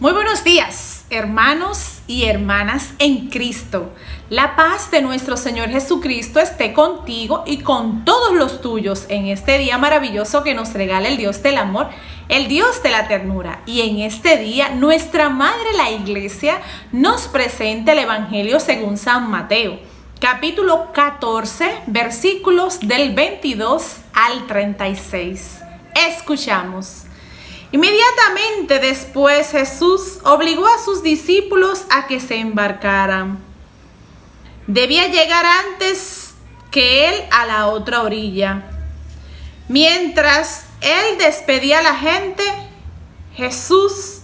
Muy buenos días, hermanos y hermanas en Cristo. La paz de nuestro Señor Jesucristo esté contigo y con todos los tuyos en este día maravilloso que nos regala el Dios del amor, el Dios de la ternura. Y en este día, nuestra Madre la Iglesia nos presenta el Evangelio según San Mateo, capítulo 14, versículos del 22 al 36. Escuchamos. Inmediatamente después Jesús obligó a sus discípulos a que se embarcaran. Debía llegar antes que él a la otra orilla. Mientras él despedía a la gente, Jesús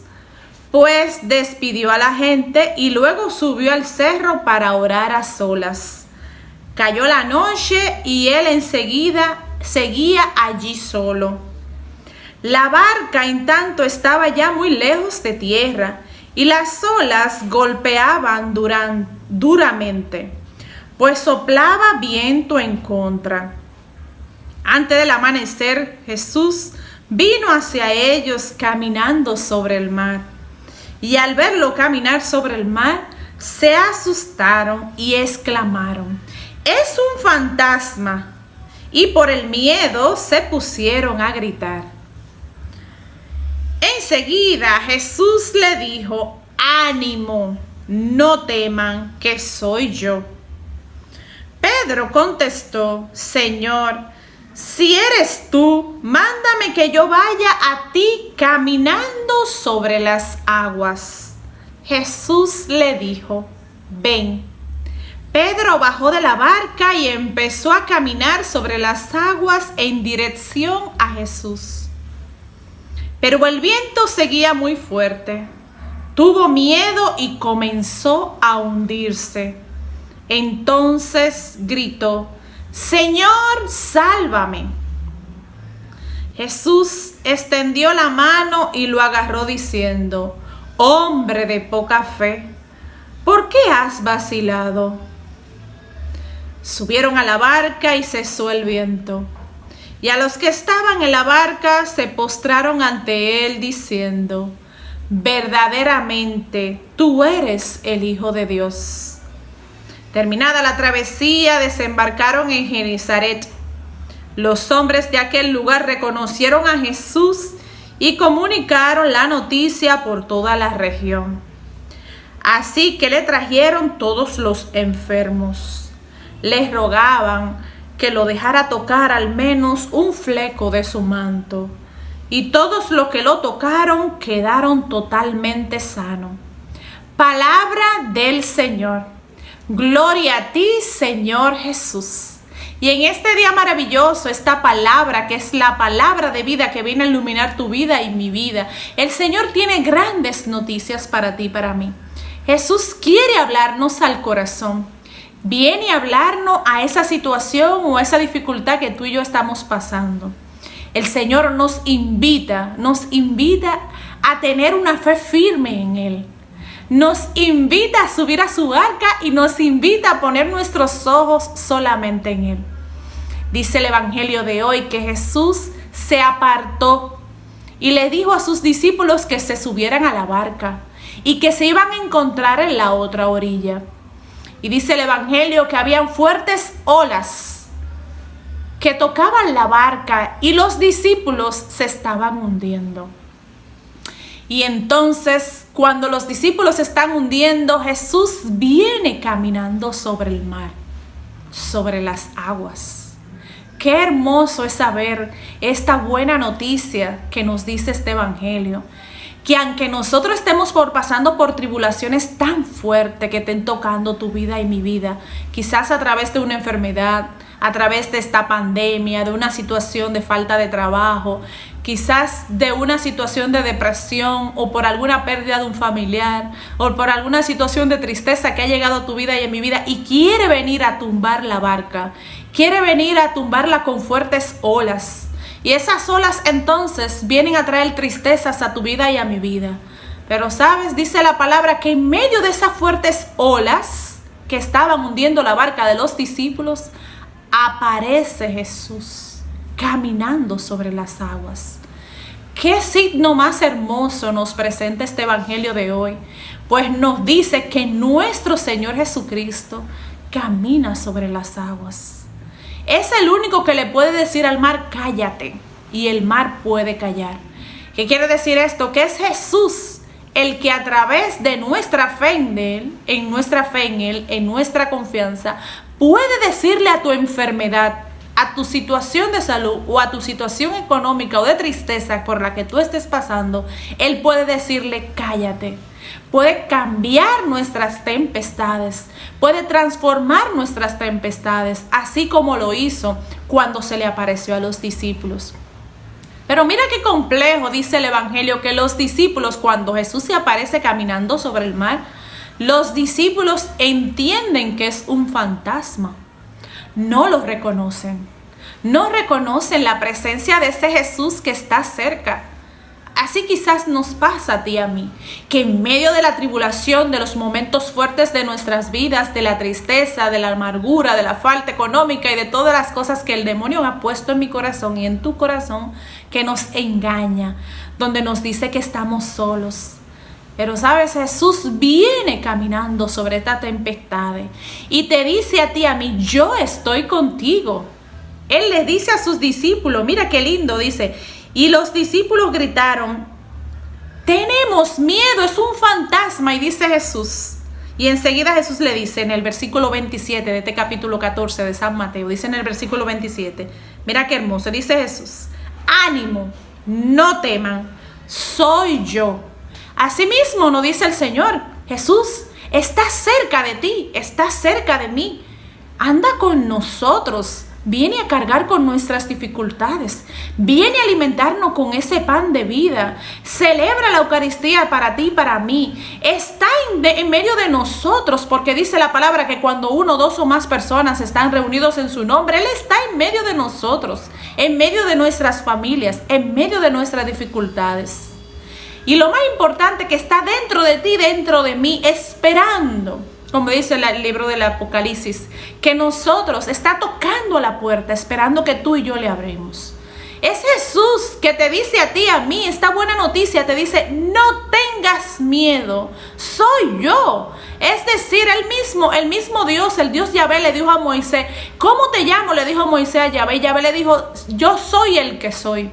pues despidió a la gente y luego subió al cerro para orar a solas. Cayó la noche y él enseguida seguía allí solo. La barca, en tanto, estaba ya muy lejos de tierra y las olas golpeaban duramente, pues soplaba viento en contra. Antes del amanecer, Jesús vino hacia ellos caminando sobre el mar. Y al verlo caminar sobre el mar, se asustaron y exclamaron: «¡Es un fantasma!». Y por el miedo se pusieron a gritar. Enseguida Jesús le dijo: «Ánimo, no teman, que soy yo». Pedro contestó: «Señor, si eres tú, mándame que yo vaya a ti caminando sobre las aguas». Jesús le dijo: «Ven». Pedro bajó de la barca y empezó a caminar sobre las aguas en dirección a Jesús. Pero el viento seguía muy fuerte. Tuvo miedo y comenzó a hundirse. Entonces gritó: «Señor, sálvame». Jesús extendió la mano y lo agarró diciendo: «Hombre de poca fe, ¿por qué has vacilado?». Subieron a la barca y cesó el viento. Y a los que estaban en la barca se postraron ante él diciendo: «Verdaderamente tú eres el Hijo de Dios». Terminada la travesía, desembarcaron en Genesaret. Los hombres de aquel lugar reconocieron a Jesús y comunicaron la noticia por toda la región. Así que le trajeron todos los enfermos. Les rogaban que lo dejara tocar al menos un fleco de su manto. Y todos los que lo tocaron quedaron totalmente sanos. Palabra del Señor. Gloria a ti, Señor Jesús. Y en este día maravilloso, esta palabra que es la palabra de vida que viene a iluminar tu vida y mi vida, el Señor tiene grandes noticias para ti y para mí. Jesús quiere hablarnos al corazón. Viene a hablarnos a esa situación o a esa dificultad que tú y yo estamos pasando. El Señor nos invita a tener una fe firme en Él. Nos invita a subir a su barca y nos invita a poner nuestros ojos solamente en Él. Dice el Evangelio de hoy que Jesús se apartó y le dijo a sus discípulos que se subieran a la barca y que se iban a encontrar en la otra orilla. Y dice el Evangelio que habían fuertes olas que tocaban la barca y los discípulos se estaban hundiendo. Y entonces, cuando los discípulos se están hundiendo, Jesús viene caminando sobre el mar, sobre las aguas. Qué hermoso es saber esta buena noticia que nos dice este Evangelio. Que aunque nosotros estemos pasando por tribulaciones tan fuertes que estén tocando tu vida y mi vida, quizás a través de una enfermedad, a través de esta pandemia, de una situación de falta de trabajo, quizás de una situación de depresión o por alguna pérdida de un familiar o por alguna situación de tristeza que ha llegado a tu vida y a mi vida y quiere venir a tumbar la barca, quiere venir a tumbarla con fuertes olas. Y esas olas entonces vienen a traer tristezas a tu vida y a mi vida. Pero sabes, dice la palabra que en medio de esas fuertes olas que estaban hundiendo la barca de los discípulos, aparece Jesús caminando sobre las aguas. ¿Qué signo más hermoso nos presenta este evangelio de hoy? Pues nos dice que nuestro Señor Jesucristo camina sobre las aguas. Es el único que le puede decir al mar, cállate, y el mar puede callar. ¿Qué quiere decir esto? Que es Jesús el que a través de nuestra fe en Él, en nuestra confianza, puede decirle a tu enfermedad, a tu situación de salud o a tu situación económica o de tristeza por la que tú estés pasando, Él puede decirle, cállate. Puede cambiar nuestras tempestades, puede transformar nuestras tempestades, así como lo hizo cuando se le apareció a los discípulos. Pero mira qué complejo, dice el evangelio, que los discípulos, cuando Jesús se aparece caminando sobre el mar, los discípulos entienden que es un fantasma. No lo reconocen. No reconocen la presencia de ese Jesús que está cerca. Así quizás nos pasa a ti y a mí, que en medio de la tribulación, de los momentos fuertes de nuestras vidas, de la tristeza, de la amargura, de la falta económica y de todas las cosas que el demonio ha puesto en mi corazón y en tu corazón, que nos engaña, donde nos dice que estamos solos. Pero sabes, Jesús viene caminando sobre esta tempestad y te dice a ti y a mí, yo estoy contigo. Él le dice a sus discípulos, mira qué lindo, dice, y los discípulos gritaron, tenemos miedo, es un fantasma. Y dice Jesús, y enseguida Jesús le dice en el versículo 27 de este capítulo 14 de San Mateo, dice en el versículo 27, mira qué hermoso, dice Jesús, ánimo, no teman, soy yo. Asimismo nos dice el Señor, Jesús está cerca de ti, está cerca de mí, anda con nosotros. Viene a cargar con nuestras dificultades, viene a alimentarnos con ese pan de vida, celebra la Eucaristía para ti y para mí, está en medio de nosotros, porque dice la palabra que cuando uno, dos o más personas están reunidos en su nombre, Él está en medio de nosotros, en medio de nuestras familias, en medio de nuestras dificultades. Y lo más importante, que está dentro de ti, dentro de mí, esperando, como dice el libro del Apocalipsis, que nosotros está tocando a la puerta, esperando que tú y yo le abremos. Es Jesús que te dice a ti, a mí, esta buena noticia, te dice, no tengas miedo, soy yo. Es decir, el mismo Dios, el Dios Yahvé le dijo a Moisés, ¿cómo te llamo? Le dijo Moisés a Yahvé, y Yahvé le dijo, yo soy el que soy.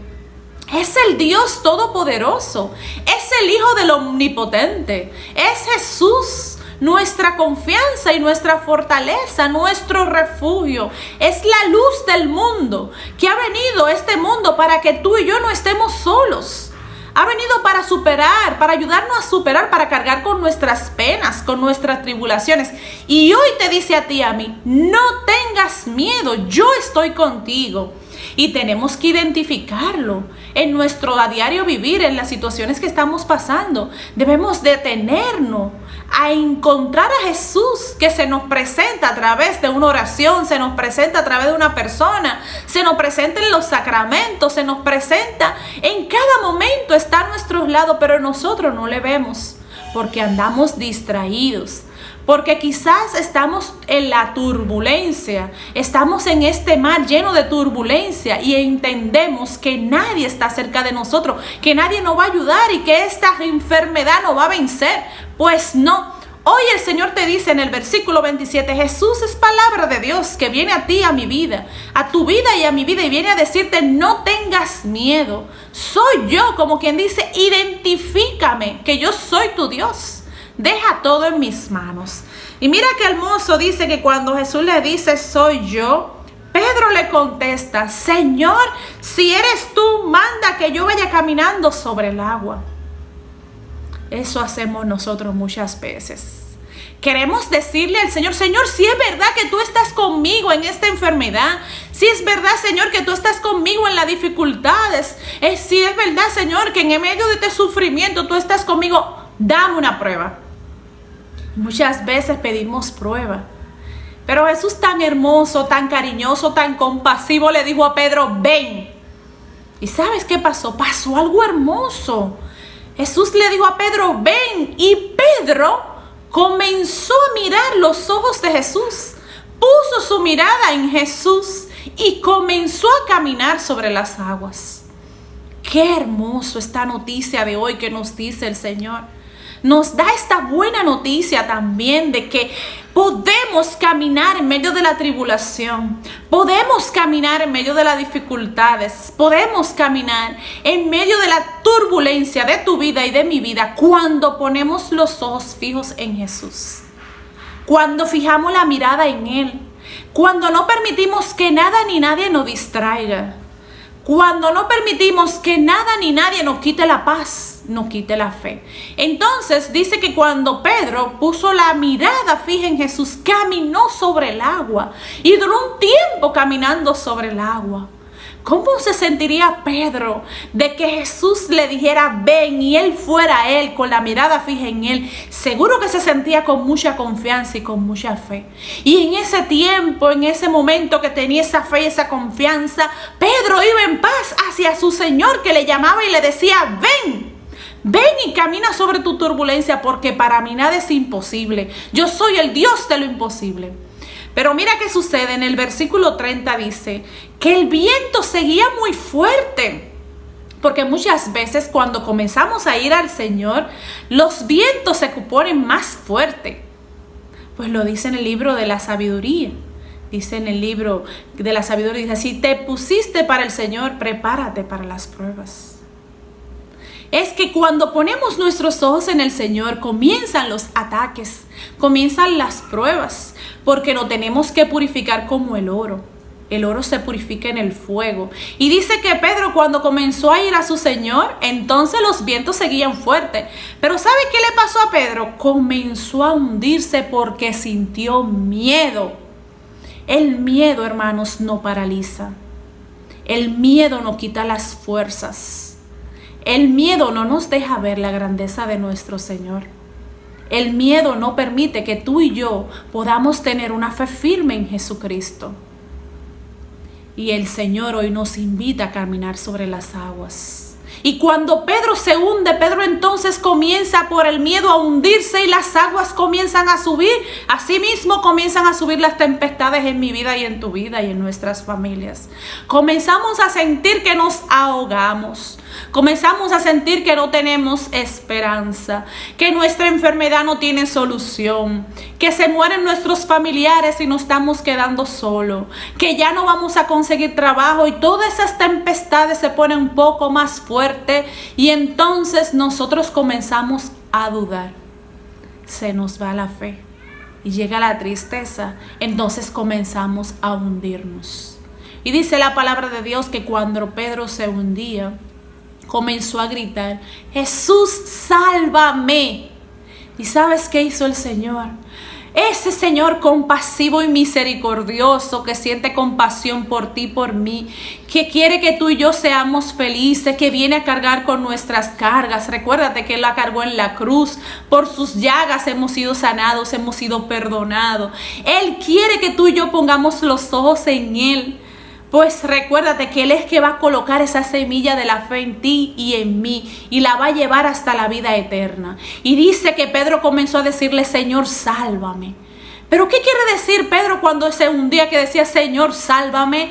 Es el Dios Todopoderoso, es el Hijo del Omnipotente, es Jesús. Nuestra confianza y nuestra fortaleza, nuestro refugio, es la luz del mundo que ha venido a este mundo para que tú y yo no estemos solos. Ha venido para superar, para ayudarnos a superar, para cargar con nuestras penas, con nuestras tribulaciones. Y hoy te dice a ti y a mí, no tengas miedo, yo estoy contigo. Y tenemos que identificarlo en nuestro a diario vivir, en las situaciones que estamos pasando. Debemos detenernos a encontrar a Jesús, que se nos presenta a través de una oración, se nos presenta a través de una persona, se nos presenta en los sacramentos, se nos presenta en cada momento, está a nuestros lados, pero nosotros no le vemos porque andamos distraídos. Porque quizás estamos en la turbulencia, estamos en este mar lleno de turbulencia y entendemos que nadie está cerca de nosotros, que nadie nos va a ayudar y que esta enfermedad nos va a vencer. Pues no. Hoy el Señor te dice en el versículo 27, Jesús es palabra de Dios que viene a ti, a mi vida, a tu vida y a mi vida, y viene a decirte, no tengas miedo. Soy yo, como quien dice, identifícame, que yo soy tu Dios. Deja todo en mis manos. Y mira qué hermoso, dice que cuando Jesús le dice, soy yo, Pedro le contesta, Señor, si eres tú, manda que yo vaya caminando sobre el agua. Eso hacemos nosotros muchas veces. Queremos decirle al Señor, Señor, si es verdad que tú estás conmigo en esta enfermedad, si es verdad, Señor, que tú estás conmigo en las dificultades, si es verdad, Señor, que en medio de este sufrimiento tú estás conmigo, dame una prueba. Muchas veces pedimos prueba, pero Jesús, tan hermoso, tan cariñoso, tan compasivo, le dijo a Pedro, ven. ¿Y sabes qué pasó? Pasó algo hermoso. Jesús le dijo a Pedro, ven, y Pedro comenzó a mirar los ojos de Jesús, puso su mirada en Jesús y comenzó a caminar sobre las aguas. Qué hermoso esta noticia de hoy que nos dice el Señor. Nos da esta buena noticia también de que podemos caminar en medio de la tribulación, podemos caminar en medio de las dificultades, podemos caminar en medio de la turbulencia de tu vida y de mi vida cuando ponemos los ojos fijos en Jesús, cuando fijamos la mirada en Él, cuando no permitimos que nada ni nadie nos distraiga, cuando no permitimos que nada ni nadie nos quite la paz, nos quite la fe. Entonces dice que cuando Pedro puso la mirada fija en Jesús, caminó sobre el agua y duró un tiempo caminando sobre el agua. ¿Cómo se sentiría Pedro de que Jesús le dijera ven y él fuera a él con la mirada fija en él? Seguro que se sentía con mucha confianza y con mucha fe. Y en ese tiempo, en ese momento que tenía esa fe y esa confianza, Pedro iba en paz hacia su Señor que le llamaba y le decía ven y camina sobre tu turbulencia porque para mí nada es imposible. Yo soy el Dios de lo imposible. Pero mira qué sucede, en el versículo 30 dice que el viento seguía muy fuerte. Porque muchas veces cuando comenzamos a ir al Señor, los vientos se ponen más fuertes. Pues lo dice en el libro de la sabiduría. Dice en el libro de la sabiduría, dice, si te pusiste para el Señor, prepárate para las pruebas. Es que cuando ponemos nuestros ojos en el Señor, comienzan los ataques, comienzan las pruebas, porque nos tenemos que purificar como el oro. El oro se purifica en el fuego. Y dice que Pedro cuando comenzó a ir a su Señor, entonces los vientos seguían fuertes. Pero ¿sabe qué le pasó a Pedro? Comenzó a hundirse porque sintió miedo. El miedo, hermanos, no paraliza. El miedo no quita las fuerzas. El miedo no nos deja ver la grandeza de nuestro Señor. El miedo no permite que tú y yo podamos tener una fe firme en Jesucristo. Y el Señor hoy nos invita a caminar sobre las aguas. Y cuando Pedro se hunde, Pedro entonces comienza por el miedo a hundirse y las aguas comienzan a subir. Asimismo comienzan a subir las tempestades en mi vida y en tu vida y en nuestras familias. Comenzamos a sentir que nos ahogamos. Comenzamos a sentir que no tenemos esperanza, que nuestra enfermedad no tiene solución, que se mueren nuestros familiares y nos estamos quedando solos, que ya no vamos a conseguir trabajo y todas esas tempestades se ponen un poco más fuertes y entonces nosotros comenzamos a dudar. Se nos va la fe y llega la tristeza, entonces comenzamos a hundirnos. Y dice la palabra de Dios que cuando Pedro se hundía, comenzó a gritar, Jesús, sálvame. ¿Y sabes qué hizo el Señor? Ese Señor compasivo y misericordioso que siente compasión por ti, por mí, que quiere que tú y yo seamos felices, que viene a cargar con nuestras cargas. Recuérdate que Él la cargó en la cruz. Por sus llagas hemos sido sanados, hemos sido perdonados. Él quiere que tú y yo pongamos los ojos en Él. Pues recuérdate que Él es que va a colocar esa semilla de la fe en ti y en mí y la va a llevar hasta la vida eterna. Y dice que Pedro comenzó a decirle, Señor, sálvame. ¿Pero qué quiere decir Pedro cuando se hundía que decía, Señor, sálvame?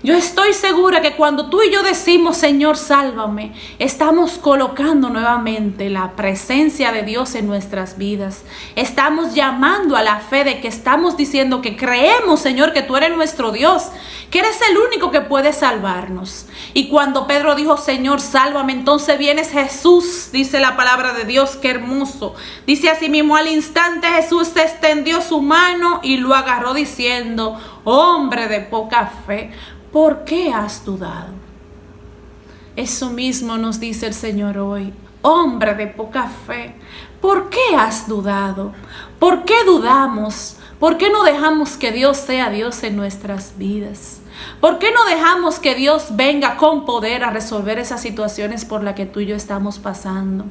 Yo estoy segura que cuando tú y yo decimos, Señor, sálvame, estamos colocando nuevamente la presencia de Dios en nuestras vidas. Estamos llamando a la fe de que estamos diciendo que creemos, Señor, que tú eres nuestro Dios, que eres el único que puede salvarnos. Y cuando Pedro dijo, Señor, sálvame, entonces vienes Jesús, dice la palabra de Dios, qué hermoso. Dice así mismo, al instante Jesús extendió su mano y lo agarró diciendo, hombre de poca fe, ¿por qué has dudado? Eso mismo nos dice el Señor hoy. Hombre de poca fe, ¿por qué has dudado? ¿Por qué dudamos? ¿Por qué no dejamos que Dios sea Dios en nuestras vidas? ¿Por qué no dejamos que Dios venga con poder a resolver esas situaciones por las que tú y yo estamos pasando?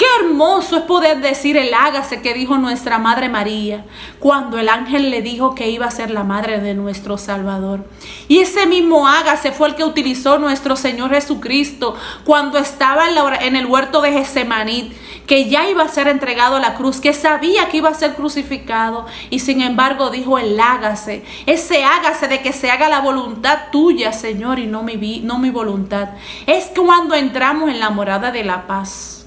Qué hermoso es poder decir el hágase que dijo nuestra Madre María cuando el ángel le dijo que iba a ser la madre de nuestro Salvador. Y ese mismo hágase fue el que utilizó nuestro Señor Jesucristo cuando estaba en el huerto de Getsemaní, que ya iba a ser entregado a la cruz, que sabía que iba a ser crucificado, y sin embargo dijo: el hágase, ese hágase de que se haga la voluntad tuya, Señor, y no mi voluntad. Es cuando entramos en la morada de la paz.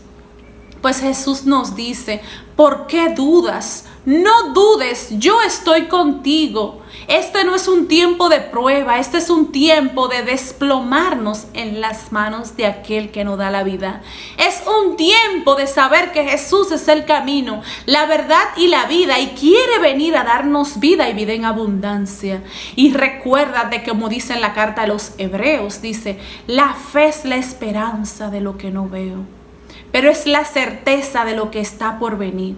Pues Jesús nos dice: ¿por qué dudas? No dudes, yo estoy contigo. Este no es un tiempo de prueba, este es un tiempo de desplomarnos en las manos de aquel que nos da la vida. Es un tiempo de saber que Jesús es el camino, la verdad y la vida, y quiere venir a darnos vida y vida en abundancia. Y recuerda de como dice en la carta a los Hebreos, dice: la fe es la esperanza de lo que no veo, pero es la certeza de lo que está por venir.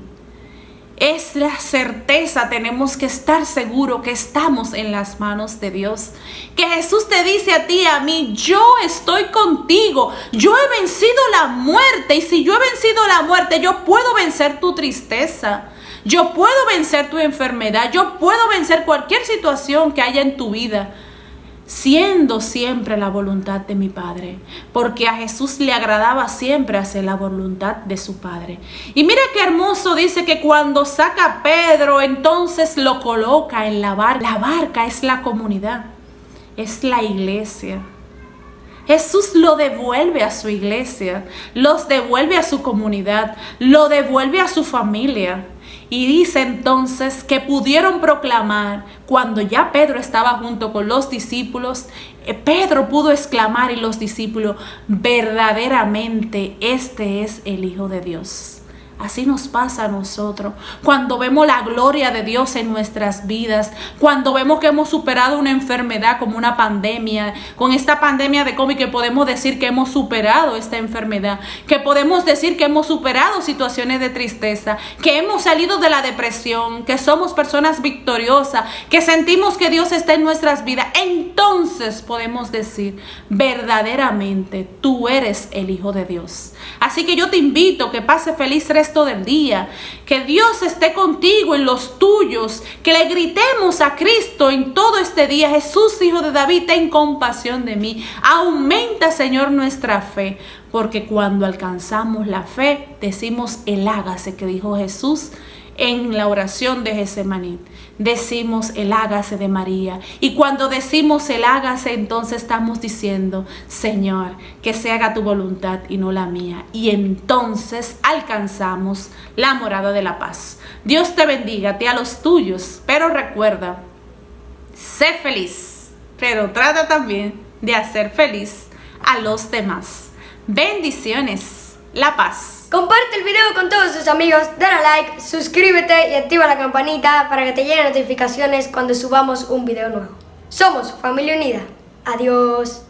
Es la certeza, tenemos que estar seguros que estamos en las manos de Dios. Que Jesús te dice a ti y a mí: yo estoy contigo, yo he vencido la muerte, y si yo he vencido la muerte, yo puedo vencer tu tristeza, yo puedo vencer tu enfermedad, yo puedo vencer cualquier situación que haya en tu vida, siendo siempre la voluntad de mi Padre, porque a Jesús le agradaba siempre hacer la voluntad de su Padre. Y mira qué hermoso, dice que cuando saca a Pedro, entonces lo coloca en la barca. La barca es la comunidad, es la iglesia. Jesús lo devuelve a su iglesia, los devuelve a su comunidad, lo devuelve a su familia. Y dice entonces que pudieron proclamar, cuando ya Pedro estaba junto con los discípulos, Pedro pudo exclamar y los discípulos: verdaderamente este es el Hijo de Dios. Así nos pasa a nosotros cuando vemos la gloria de Dios en nuestras vidas, cuando vemos que hemos superado una enfermedad como una pandemia, con esta pandemia de COVID, que podemos decir que hemos superado esta enfermedad, que podemos decir que hemos superado situaciones de tristeza, que hemos salido de la depresión, que somos personas victoriosas, que sentimos que Dios está en nuestras vidas. Entonces podemos decir: verdaderamente tú eres el Hijo de Dios. Así que yo te invito que pase feliz resto del día, que Dios esté contigo en los tuyos, que le gritemos a Cristo en todo este día: Jesús, Hijo de David, ten compasión de mí. Aumenta, Señor, nuestra fe, porque cuando alcanzamos la fe decimos: el hágase, que dijo Jesús en la oración de Getsemaní. Decimos: el hágase de María. Y cuando decimos el hágase, entonces estamos diciendo: Señor, que se haga tu voluntad y no la mía. Y entonces alcanzamos la morada de la paz. Dios te bendiga, a ti, a los tuyos. Pero recuerda, sé feliz, pero trata también de hacer feliz a los demás. Bendiciones. La paz. Comparte el video con todos tus amigos, dale like, suscríbete y activa la campanita para que te lleguen notificaciones cuando subamos un video nuevo. Somos Familia Unida. Adiós.